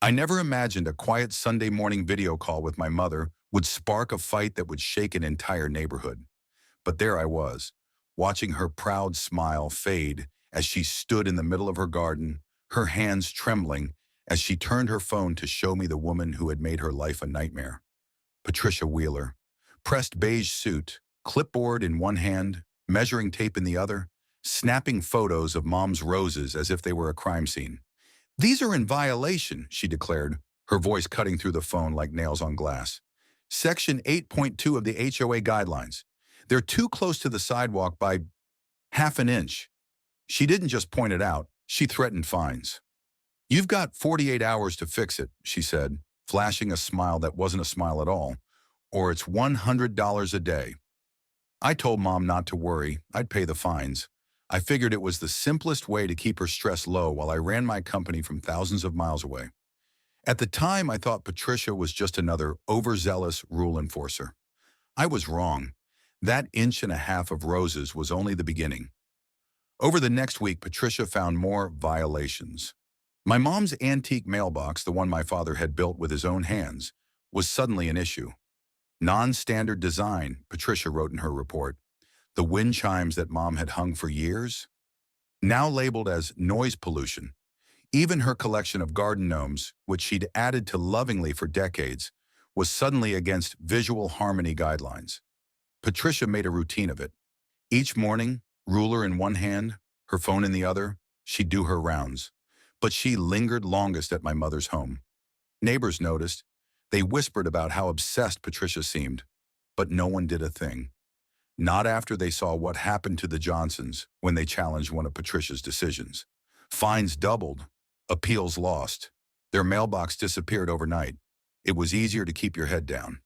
I never imagined a quiet Sunday morning video call with my mother would spark a fight that would shake an entire neighborhood. But there I was, watching her proud smile fade as she stood in the middle of her garden, her hands trembling as she turned her phone to show me the woman who had made her life a nightmare. Patricia Wheeler, pressed beige suit, clipboard in one hand, measuring tape in the other, snapping photos of mom's roses as if they were a crime scene. "These are in violation," she declared, her voice cutting through the phone like nails on glass. "Section 8.2 of the HOA guidelines. They're too close to the sidewalk by half an inch." She didn't just point it out, she threatened fines. "You've got 48 hours to fix it," she said, flashing a smile that wasn't a smile at all, "or it's $100 a day." I told Mom not to worry, I'd pay the fines. I figured it was the simplest way to keep her stress low while I ran my company from thousands of miles away. At the time, I thought Patricia was just another overzealous rule enforcer. I was wrong. That inch and a half of roses was only the beginning. Over the next week, Patricia found more violations. My mom's antique mailbox, the one my father had built with his own hands, was suddenly an issue. Non-standard design, Patricia wrote in her report. The wind chimes that Mom had hung for years, now labeled as noise pollution. Even her collection of garden gnomes, which she'd added to lovingly for decades, was suddenly against visual harmony guidelines. Patricia made a routine of it. Each morning, ruler in one hand, her phone in the other, she'd do her rounds. But she lingered longest at my mother's home. Neighbors noticed. They whispered about how obsessed Patricia seemed, but no one did a thing. Not after they saw what happened to the Johnsons when they challenged one of Patricia's decisions. Fines doubled, appeals lost. Their mailbox disappeared overnight. It was easier to keep your head down.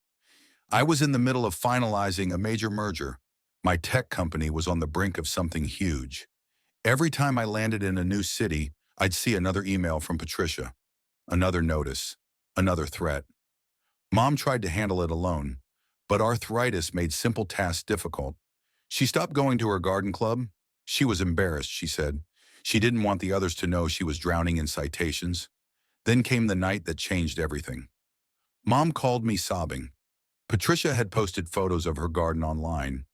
I was in the middle of finalizing a major merger. My tech company was on the brink of something huge. Every time I landed in a new city, I'd see another email from Patricia, another notice, another threat. Mom tried to handle it alone, but arthritis made simple tasks difficult. She stopped going to her garden club. She was embarrassed, she said. She didn't want the others to know she was drowning in citations. Then came the night that changed everything. Mom called me sobbing. Patricia had posted photos of her garden online,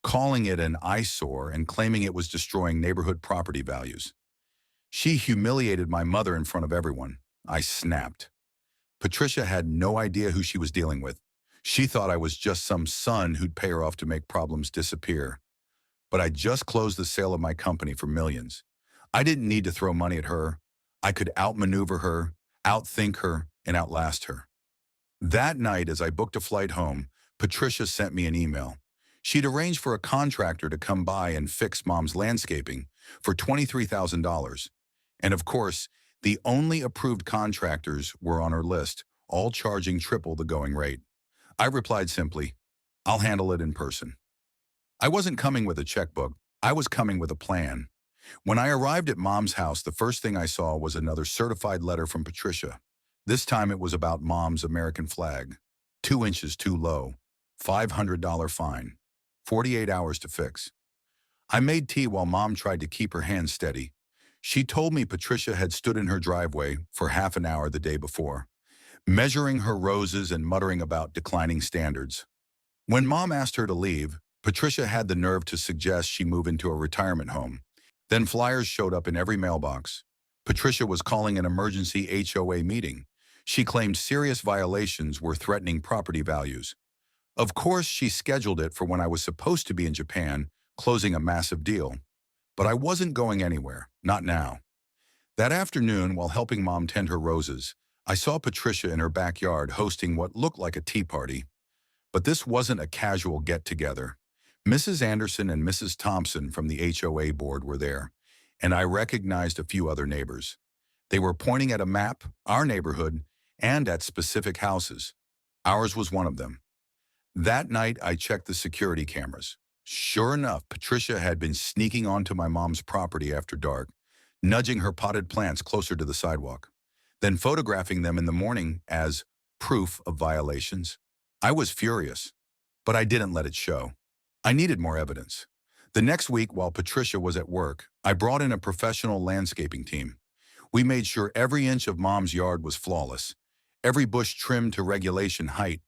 calling it an eyesore and claiming it was destroying neighborhood property values. She humiliated my mother in front of everyone. I snapped. Patricia had no idea who she was dealing with. She thought I was just some son who'd pay her off to make problems disappear. But I just closed the sale of my company for millions. I didn't need to throw money at her. I could outmaneuver her, outthink her, and outlast her. That night, as I booked a flight home, Patricia sent me an email. She'd arranged for a contractor to come by and fix Mom's landscaping for $23,000. And of course, the only approved contractors were on her list, all charging triple the going rate. I replied simply, "I'll handle it in person." I wasn't coming with a checkbook. I was coming with a plan. When I arrived at Mom's house, the first thing I saw was another certified letter from Patricia. This time it was about Mom's American flag. 2 inches too low. $500 fine. 48 hours to fix. I made tea while Mom tried to keep her hands steady. She told me Patricia had stood in her driveway for half an hour the day before, measuring her roses and muttering about declining standards. When Mom asked her to leave, Patricia had the nerve to suggest she move into a retirement home. Then flyers showed up in every mailbox. Patricia was calling an emergency HOA meeting. She claimed serious violations were threatening property values. Of course, she scheduled it for when I was supposed to be in Japan, closing a massive deal. But I wasn't going anywhere, not now. That afternoon, while helping Mom tend her roses, I saw Patricia in her backyard hosting what looked like a tea party. But this wasn't a casual get-together. Mrs. Anderson and Mrs. Thompson from the HOA board were there, and I recognized a few other neighbors. They were pointing at a map, our neighborhood, and at specific houses. Ours was one of them. That night, I checked the security cameras. Sure enough, Patricia had been sneaking onto my mom's property after dark, nudging her potted plants closer to the sidewalk, then photographing them in the morning as proof of violations. I was furious, but I didn't let it show. I needed more evidence. The next week, while Patricia was at work, I brought in a professional landscaping team. We made sure every inch of Mom's yard was flawless, every bush trimmed to regulation height,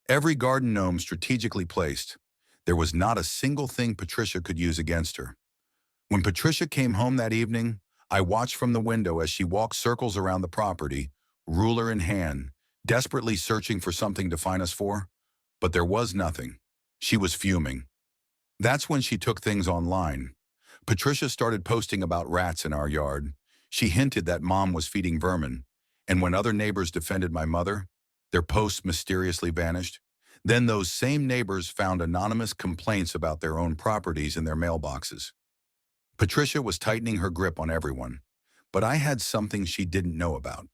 every garden gnome strategically placed. There was not a single thing Patricia could use against her. When Patricia came home that evening, I watched from the window as she walked circles around the property, ruler in hand, desperately searching for something to fine us for. But there was nothing. She was fuming. That's when she took things online. Patricia started posting about rats in our yard. She hinted that Mom was feeding vermin. And when other neighbors defended my mother, their posts mysteriously vanished. Then those same neighbors found anonymous complaints about their own properties in their mailboxes. Patricia was tightening her grip on everyone. But I had something she didn't know about: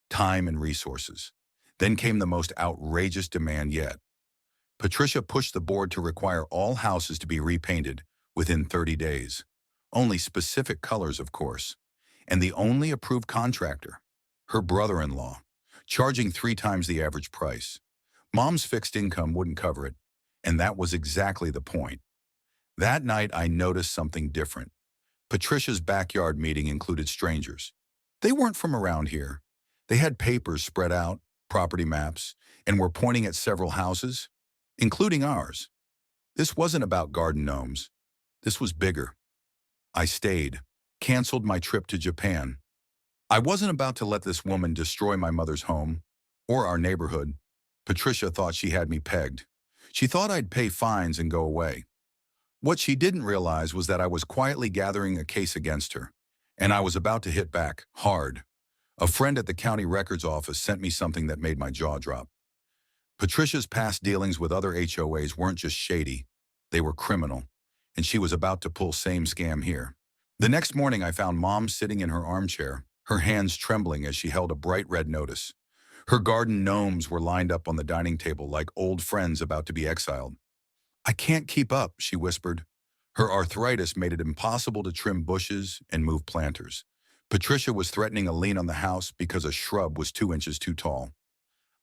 time and resources. Then came the most outrageous demand yet. Patricia pushed the board to require all houses to be repainted within 30 days. Only specific colors, of course. And the only approved contractor, her brother-in-law, charging 3 times the average price. Mom's fixed income wouldn't cover it, and that was exactly the point. That night, I noticed something different. Patricia's backyard meeting included strangers. They weren't from around here. They had papers spread out, property maps, and were pointing at several houses, including ours. This wasn't about garden gnomes. This was bigger. I stayed, canceled my trip to Japan. I wasn't about to let this woman destroy my mother's home or our neighborhood. Patricia thought she had me pegged. She thought I'd pay fines and go away. What she didn't realize was that I was quietly gathering a case against her, and I was about to hit back, hard. A friend at the county records office sent me something that made my jaw drop. Patricia's past dealings with other HOAs weren't just shady, they were criminal, and she was about to pull same scam here. The next morning I found Mom sitting in her armchair, her hands trembling as she held a bright red notice. Her garden gnomes were lined up on the dining table like old friends about to be exiled. "I can't keep up," she whispered. Her arthritis made it impossible to trim bushes and move planters. Patricia was threatening a lien on the house because a shrub was 2 inches too tall.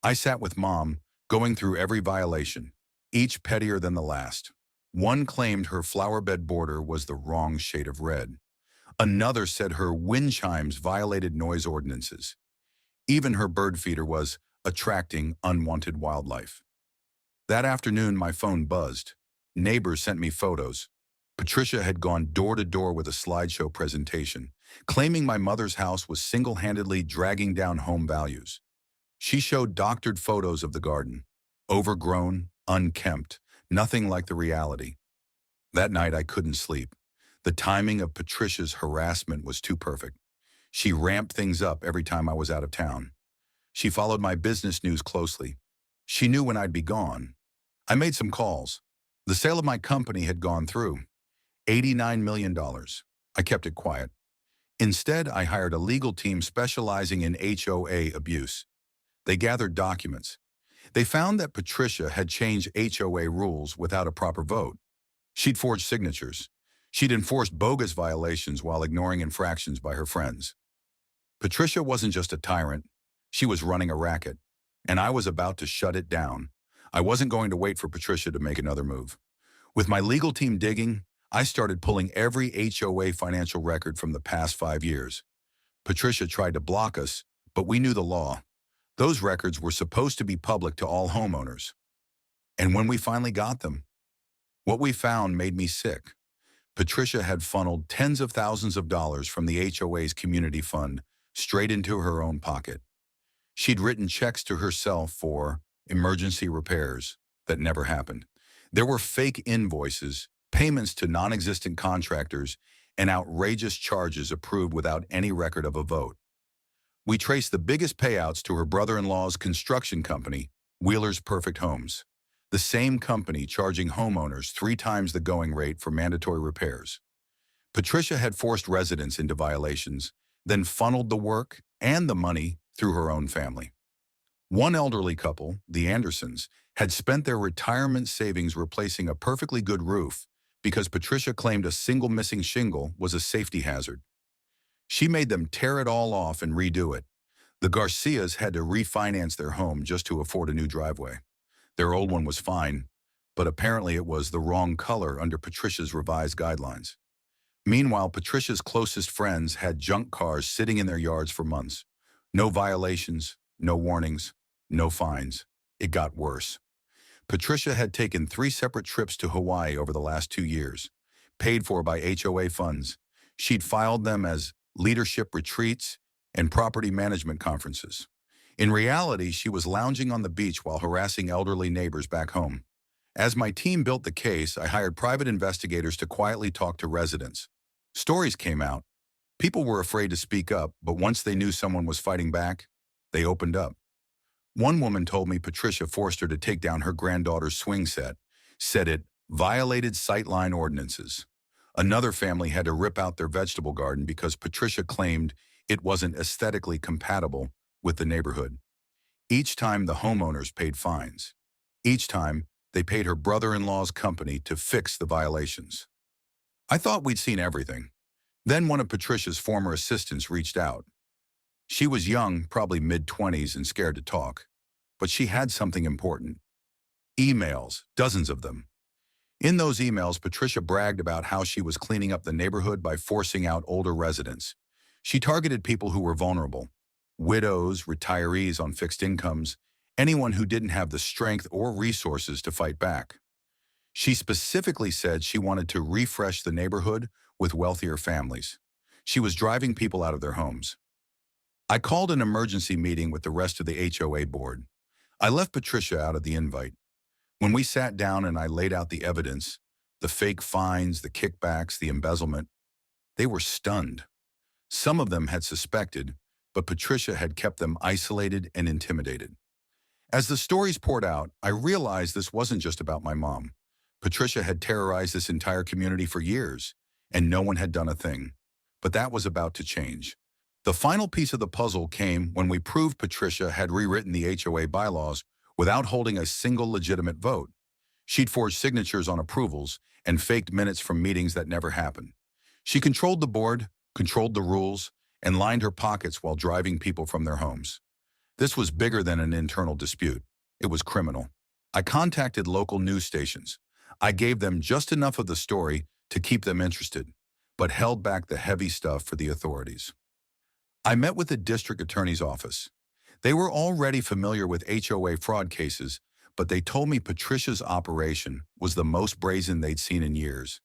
I sat with Mom, going through every violation, each pettier than the last. One claimed her flowerbed border was the wrong shade of red. Another said her wind chimes violated noise ordinances. Even her bird feeder was attracting unwanted wildlife. That afternoon, my phone buzzed. Neighbors sent me photos. Patricia had gone door to door with a slideshow presentation, claiming my mother's house was single-handedly dragging down home values. She showed doctored photos of the garden, overgrown, unkempt, nothing like the reality. That night, I couldn't sleep. The timing of Patricia's harassment was too perfect. She ramped things up every time I was out of town. She followed my business news closely. She knew when I'd be gone. I made some calls. The sale of my company had gone through. $89 million. I kept it quiet. Instead, I hired a legal team specializing in HOA abuse. They gathered documents. They found that Patricia had changed HOA rules without a proper vote. She'd forged signatures. She'd enforced bogus violations while ignoring infractions by her friends. Patricia wasn't just a tyrant. She was running a racket, and I was about to shut it down. I wasn't going to wait for Patricia to make another move. With my legal team digging, I started pulling every HOA financial record from the past 5 years. Patricia tried to block us, but we knew the law. Those records were supposed to be public to all homeowners. And when we finally got them, what we found made me sick. Patricia had funneled tens of thousands of dollars from the HOA's community fund straight into her own pocket. She'd written checks to herself for emergency repairs that never happened. There were fake invoices, payments to non-existent contractors, and outrageous charges approved without any record of a vote. We traced the biggest payouts to her brother-in-law's construction company, Wheeler's Perfect Homes, the same company charging homeowners 3 times the going rate for mandatory repairs. Patricia had forced residents into violations, then funneled the work and the money through her own family. One elderly couple, the Andersons, had spent their retirement savings replacing a perfectly good roof because Patricia claimed a single missing shingle was a safety hazard. She made them tear it all off and redo it. The Garcias had to refinance their home just to afford a new driveway. Their old one was fine, but apparently it was the wrong color under Patricia's revised guidelines. Meanwhile, Patricia's closest friends had junk cars sitting in their yards for months. No violations, no warnings, no fines. It got worse. Patricia had taken 3 separate trips to Hawaii over the last 2 years, paid for by HOA funds. She'd filed them as leadership retreats and property management conferences. In reality, she was lounging on the beach while harassing elderly neighbors back home. As my team built the case, I hired private investigators to quietly talk to residents. Stories came out. People were afraid to speak up, but once they knew someone was fighting back, they opened up. One woman told me Patricia forced her to take down her granddaughter's swing set, said it violated sightline ordinances. Another family had to rip out their vegetable garden because Patricia claimed it wasn't aesthetically compatible with the neighborhood. Each time the homeowners paid fines. Each time they paid her brother-in-law's company to fix the violations. I thought we'd seen everything. Then one of Patricia's former assistants reached out. She was young, probably mid-20s, and scared to talk. But she had something important. Emails, dozens of them. In those emails, Patricia bragged about how she was cleaning up the neighborhood by forcing out older residents. She targeted people who were vulnerable. Widows, retirees on fixed incomes, anyone who didn't have the strength or resources to fight back. She specifically said she wanted to refresh the neighborhood with wealthier families. She was driving people out of their homes. I called an emergency meeting with the rest of the HOA board. I left Patricia out of the invite. When we sat down and I laid out the evidence, the fake fines, the kickbacks, the embezzlement, they were stunned. Some of them had suspected, but Patricia had kept them isolated and intimidated. As the stories poured out, I realized this wasn't just about my mom. Patricia had terrorized this entire community for years, and no one had done a thing. But that was about to change. The final piece of the puzzle came when we proved Patricia had rewritten the HOA bylaws without holding a single legitimate vote. She'd forged signatures on approvals and faked minutes from meetings that never happened. She controlled the board, controlled the rules, and lined her pockets while driving people from their homes. This was bigger than an internal dispute. It was criminal. I contacted local news stations. I gave them just enough of the story to keep them interested, but held back the heavy stuff for the authorities. I met with the district attorney's office. They were already familiar with HOA fraud cases, but they told me Patricia's operation was the most brazen they'd seen in years.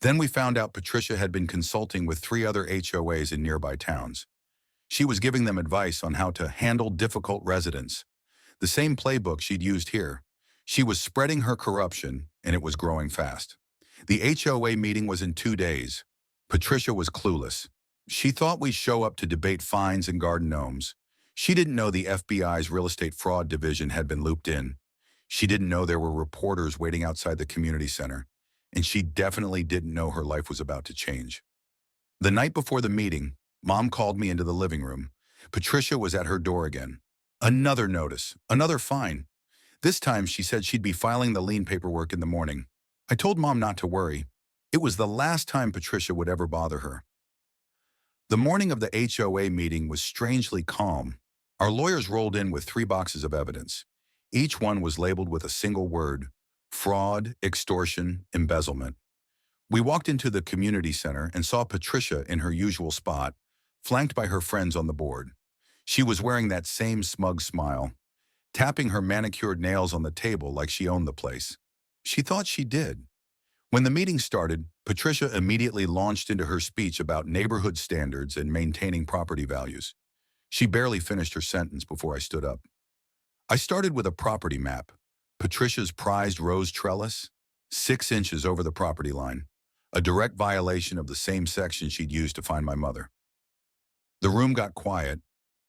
Then we found out Patricia had been consulting with 3 other HOAs in nearby towns. She was giving them advice on how to handle difficult residents. The same playbook she'd used here. She was spreading her corruption, and it was growing fast. The HOA meeting was in 2 days. Patricia was clueless. She thought we'd show up to debate fines and garden gnomes. She didn't know the FBI's real estate fraud division had been looped in. She didn't know there were reporters waiting outside the community center. And she definitely didn't know her life was about to change. The night before the meeting, Mom called me into the living room. Patricia was at her door again. Another notice, another fine. This time she said she'd be filing the lien paperwork in the morning. I told Mom not to worry. It was the last time Patricia would ever bother her. The morning of the HOA meeting was strangely calm. Our lawyers rolled in with 3 boxes of evidence. Each one was labeled with a single word: fraud, extortion, embezzlement. We walked into the community center and saw Patricia in her usual spot, flanked by her friends on the board. She was wearing that same smug smile, tapping her manicured nails on the table like she owned the place. She thought she did. When the meeting started, Patricia immediately launched into her speech about neighborhood standards and maintaining property values. She barely finished her sentence before I stood up. I started with a property map. Patricia's prized rose trellis, 6 inches over the property line, a direct violation of the same section she'd used to find my mother. The room got quiet.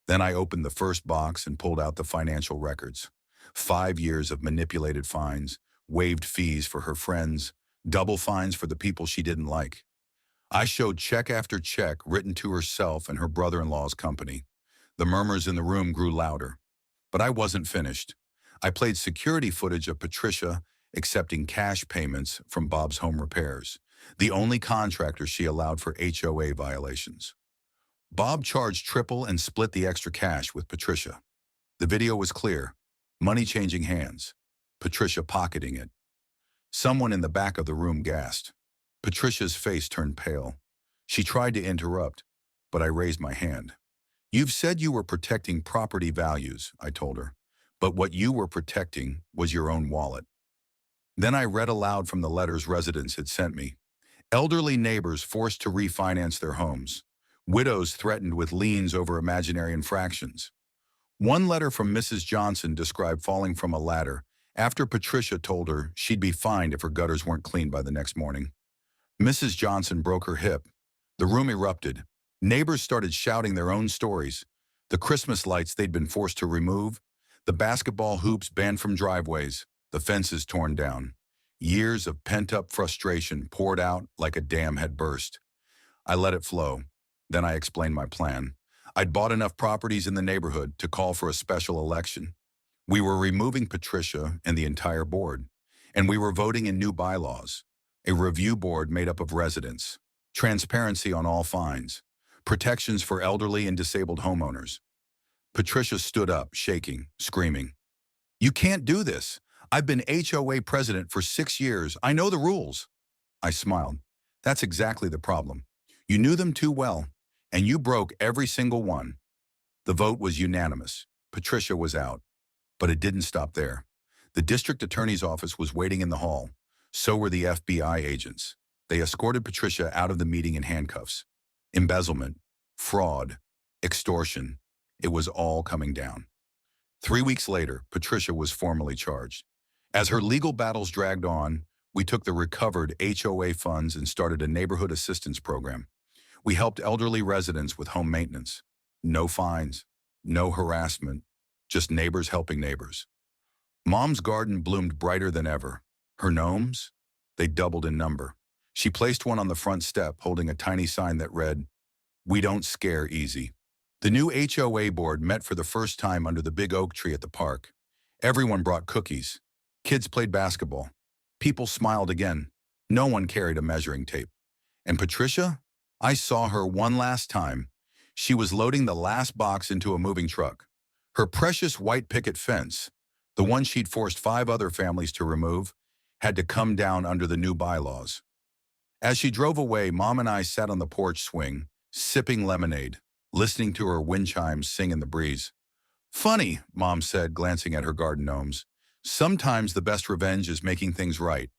Then I opened the first box and pulled out the financial records. 5 years of manipulated fines, waived fees for her friends, double fines for the people she didn't like. I showed check after check written to herself and her brother-in-law's company. The murmurs in the room grew louder. But I wasn't finished. I played security footage of Patricia accepting cash payments from Bob's Home Repairs, the only contractor she allowed for HOA violations. Bob charged triple and split the extra cash with Patricia. The video was clear. Money changing hands. Patricia pocketing it. Someone in the back of the room gasped. Patricia's face turned pale. She tried to interrupt, but I raised my hand. You've said you were protecting property values, I told her, but what you were protecting was your own wallet. Then I read aloud from the letters residents had sent me. Elderly neighbors forced to refinance their homes. Widows threatened with liens over imaginary infractions. One letter from Mrs. Johnson described falling from a ladder after Patricia told her she'd be fined if her gutters weren't cleaned by the next morning. Mrs. Johnson broke her hip. The room erupted. Neighbors started shouting their own stories. The Christmas lights they'd been forced to remove, the basketball hoops banned from driveways, the fences torn down. Years of pent-up frustration poured out like a dam had burst. I let it flow. Then I explained my plan. I'd bought enough properties in the neighborhood to call for a special election. We were removing Patricia and the entire board, and we were voting in new bylaws. A review board made up of residents, transparency on all fines, protections for elderly and disabled homeowners. Patricia stood up, shaking, screaming. You can't do this. I've been HOA president for 6 years. I know the rules. I smiled. That's exactly the problem. You knew them too well, and you broke every single one. The vote was unanimous. Patricia was out. But it didn't stop there. The district attorney's office was waiting in the hall. So were the FBI agents. They escorted Patricia out of the meeting in handcuffs. Embezzlement, fraud, extortion. It was all coming down. 3 weeks later, Patricia was formally charged. As her legal battles dragged on, we took the recovered HOA funds and started a neighborhood assistance program. We helped elderly residents with home maintenance. No fines, no harassment, just neighbors helping neighbors. Mom's garden bloomed brighter than ever. Her gnomes? They doubled in number. She placed one on the front step holding a tiny sign that read, "We don't scare easy." The new HOA board met for the first time under the big oak tree at the park. Everyone brought cookies. Kids played basketball. People smiled again. No one carried a measuring tape. And Patricia? I saw her one last time. She was loading the last box into a moving truck. Her precious white picket fence, the one she'd forced 5 other families to remove, had to come down under the new bylaws. As she drove away, Mom and I sat on the porch swing, sipping lemonade, listening to her wind chimes sing in the breeze. Funny, Mom said, glancing at her garden gnomes. Sometimes the best revenge is making things right.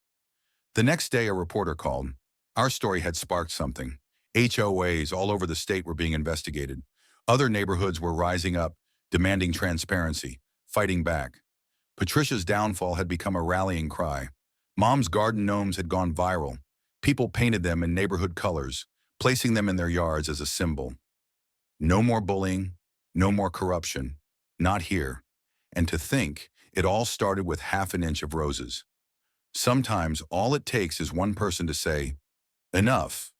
The next day, a reporter called. Our story had sparked something. HOAs all over the state were being investigated. Other neighborhoods were rising up, demanding transparency, fighting back. Patricia's downfall had become a rallying cry. Mom's garden gnomes had gone viral. People painted them in neighborhood colors, placing them in their yards as a symbol. No more bullying, no more corruption. Not here. And to think, it all started with half an inch of roses. Sometimes all it takes is one person to say, enough.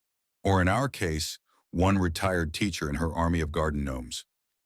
Or in our case, one retired teacher and her army of garden gnomes.